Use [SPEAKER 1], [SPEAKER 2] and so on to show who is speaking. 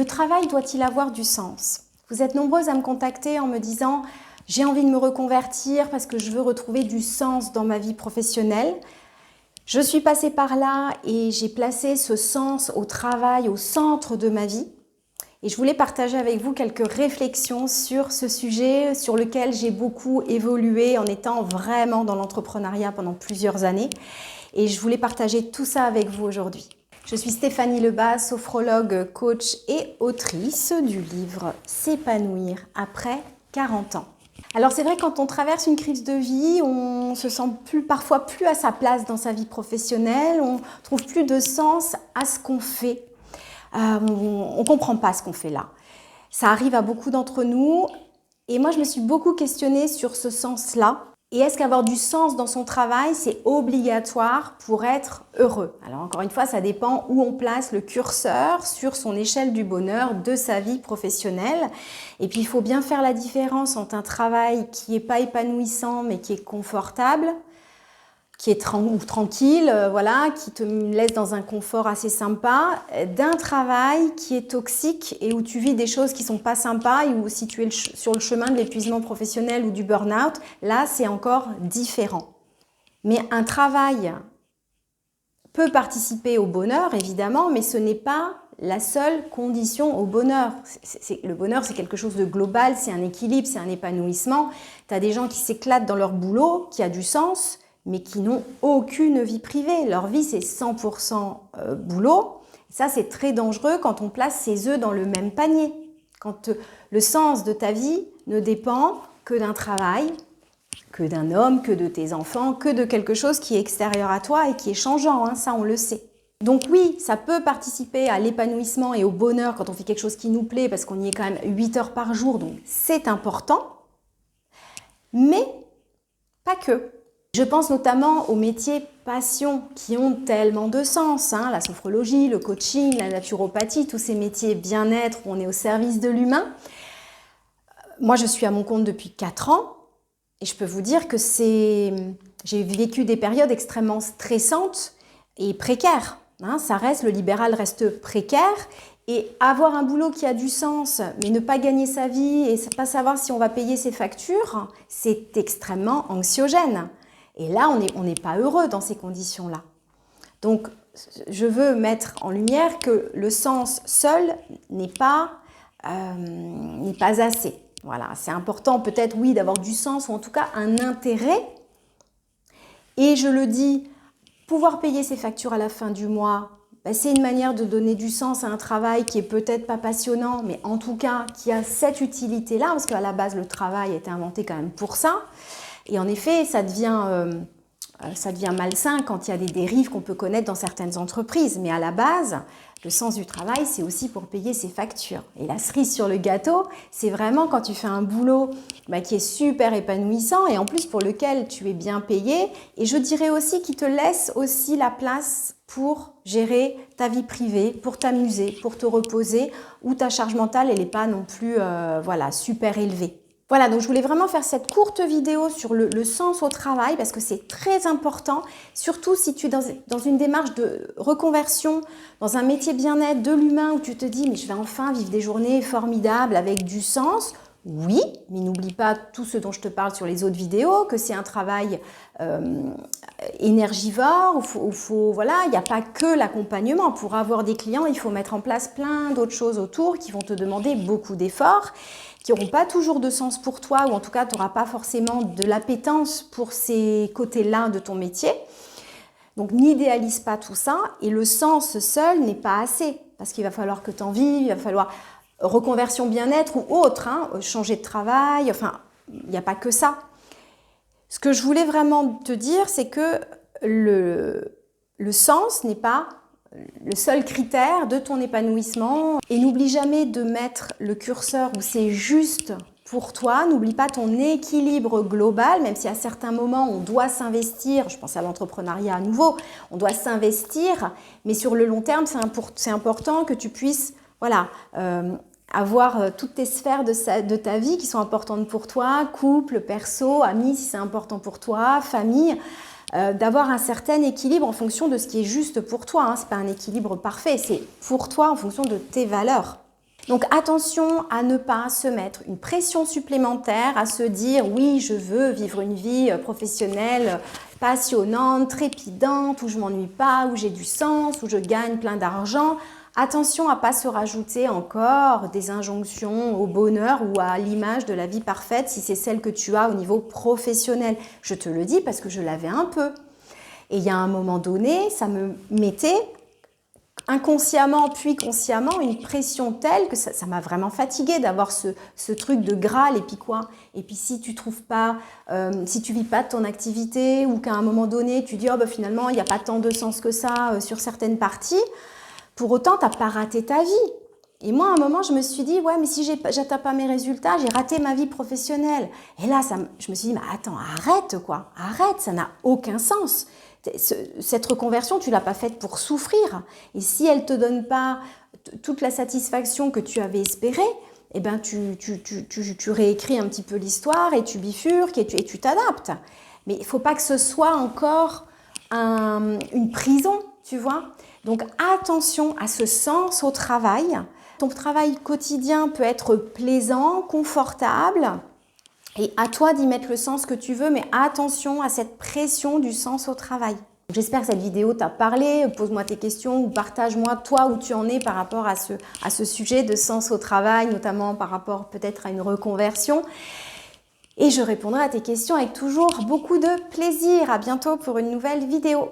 [SPEAKER 1] Le travail doit-il avoir du sens? Vous êtes nombreuses à me contacter en me disant « j'ai envie de me reconvertir parce que je veux retrouver du sens dans ma vie professionnelle ». Je suis passée par là et j'ai placé ce sens au travail au centre de ma vie. Et je voulais partager avec vous quelques réflexions sur ce sujet sur lequel j'ai beaucoup évolué en étant vraiment dans l'entrepreneuriat pendant plusieurs années. Et je voulais partager tout ça avec vous aujourd'hui. Je suis Stéphanie Lebas, sophrologue, coach et autrice du livre « S'épanouir après 40 ans ». Alors c'est vrai, quand on traverse une crise de vie, on se sent parfois plus à sa place dans sa vie professionnelle, on trouve plus de sens à ce qu'on fait. On ne comprend pas ce qu'on fait là. Ça arrive à beaucoup d'entre nous et moi je me suis beaucoup questionnée sur ce sens-là. Et est-ce qu'avoir du sens dans son travail, c'est obligatoire pour être heureux? Alors encore une fois, ça dépend où on place le curseur sur son échelle du bonheur de sa vie professionnelle. Et puis il faut bien faire la différence entre un travail qui n'est pas épanouissant mais qui est confortable, qui est tranquille, voilà, qui te laisse dans un confort assez sympa, d'un travail qui est toxique et où tu vis des choses qui ne sont pas sympas et où si tu es sur le chemin de l'épuisement professionnel ou du burn-out, là c'est encore différent. Mais un travail peut participer au bonheur évidemment, mais ce n'est pas la seule condition au bonheur. Le bonheur, c'est quelque chose de global, c'est un équilibre, c'est un épanouissement. Tu as des gens qui s'éclatent dans leur boulot, qui a du sens, mais qui n'ont aucune vie privée. Leur vie, c'est 100% boulot. Et ça, c'est très dangereux quand on place ses œufs dans le même panier. Quand le sens de ta vie ne dépend que d'un travail, que d'un homme, que de tes enfants, que de quelque chose qui est extérieur à toi et qui est changeant, hein, ça on le sait. Donc oui, ça peut participer à l'épanouissement et au bonheur quand on fait quelque chose qui nous plaît, parce qu'on y est quand même 8 heures par jour, donc c'est important, mais pas que. Je pense notamment aux métiers passion qui ont tellement de sens, hein, la sophrologie, le coaching, la naturopathie, tous ces métiers bien-être où on est au service de l'humain. Moi, je suis à mon compte depuis 4 ans et je peux vous dire que j'ai vécu des périodes extrêmement stressantes et précaires. Hein, le libéral reste précaire. Et avoir un boulot qui a du sens, mais ne pas gagner sa vie et ne pas savoir si on va payer ses factures, c'est extrêmement anxiogène. Et là, on n'est pas heureux dans ces conditions-là. Donc, je veux mettre en lumière que le sens seul n'est pas assez. Voilà, c'est important peut-être, oui, d'avoir du sens ou en tout cas un intérêt. Et je le dis, pouvoir payer ses factures à la fin du mois, c'est une manière de donner du sens à un travail qui est peut-être pas passionnant, mais en tout cas qui a cette utilité-là, parce qu'à la base, le travail a été inventé quand même pour ça. Et en effet, ça devient malsain quand il y a des dérives qu'on peut connaître dans certaines entreprises. Mais à la base, le sens du travail, c'est aussi pour payer ses factures. Et la cerise sur le gâteau, c'est vraiment quand tu fais un boulot qui est super épanouissant et en plus pour lequel tu es bien payé. Et je dirais aussi qu'il te laisse aussi la place pour gérer ta vie privée, pour t'amuser, pour te reposer, où ta charge mentale, elle n'est pas non plus super élevée. Voilà, donc je voulais vraiment faire cette courte vidéo sur le sens au travail parce que c'est très important, surtout si tu es dans une démarche de reconversion, dans un métier bien-être de l'humain où tu te dis « mais je vais enfin vivre des journées formidables avec du sens ». Oui, mais n'oublie pas tout ce dont je te parle sur les autres vidéos, que c'est un travail énergivore, il n'y a pas que l'accompagnement. Pour avoir des clients, il faut mettre en place plein d'autres choses autour qui vont te demander beaucoup d'efforts, qui n'auront pas toujours de sens pour toi, ou en tout cas, tu n'auras pas forcément de l'appétence pour ces côtés-là de ton métier. Donc, n'idéalise pas tout ça, et le sens seul n'est pas assez, parce qu'il va falloir que tu en vives, il va falloir reconversion bien-être ou autre, hein, changer de travail, enfin, il n'y a pas que ça. Ce que je voulais vraiment te dire, c'est que le sens n'est pas le seul critère de ton épanouissement. Et n'oublie jamais de mettre le curseur où c'est juste pour toi. N'oublie pas ton équilibre global, même si à certains moments on doit s'investir. Je pense à l'entrepreneuriat à nouveau. On doit s'investir, mais sur le long terme, c'est important que tu puisses avoir toutes tes sphères de ta vie qui sont importantes pour toi, couple, perso, amis si c'est important pour toi, famille, d'avoir un certain équilibre en fonction de ce qui est juste pour toi. Hein. Ce n'est pas un équilibre parfait, c'est pour toi en fonction de tes valeurs. Donc attention à ne pas se mettre une pression supplémentaire, à se dire oui, je veux vivre une vie professionnelle passionnante, trépidante, où je m'ennuie pas, où j'ai du sens, où je gagne plein d'argent. Attention à ne pas se rajouter encore des injonctions au bonheur ou à l'image de la vie parfaite si c'est celle que tu as au niveau professionnel. Je te le dis parce que je l'avais un peu. Et il y a un moment donné, ça me mettait inconsciemment puis consciemment une pression telle que ça m'a vraiment fatiguée d'avoir ce truc de Graal et puis quoi. Et puis si tu trouves pas, si tu vis pas de ton activité ou qu'à un moment donné tu dis oh, bah, finalement il n'y a pas tant de sens que ça sur certaines parties, pour autant tu n'as pas raté ta vie. Et moi à un moment je me suis dit ouais mais si j'atteins pas mes résultats, j'ai raté ma vie professionnelle. Et là je me suis dit mais attends, arrête quoi, arrête, ça n'a aucun sens. Cette reconversion, tu ne l'as pas faite pour souffrir. Et si elle ne te donne pas toute la satisfaction que tu avais espérée, eh ben tu réécris un petit peu l'histoire et tu bifurques et tu t'adaptes. Mais il ne faut pas que ce soit encore une prison, tu vois. Donc attention à ce sens au travail. Ton travail quotidien peut être plaisant, confortable. Et à toi d'y mettre le sens que tu veux, mais attention à cette pression du sens au travail. J'espère que cette vidéo t'a parlé. Pose-moi tes questions ou partage-moi toi où tu en es par rapport à ce sujet de sens au travail, notamment par rapport peut-être à une reconversion. Et je répondrai à tes questions avec toujours beaucoup de plaisir. À bientôt pour une nouvelle vidéo.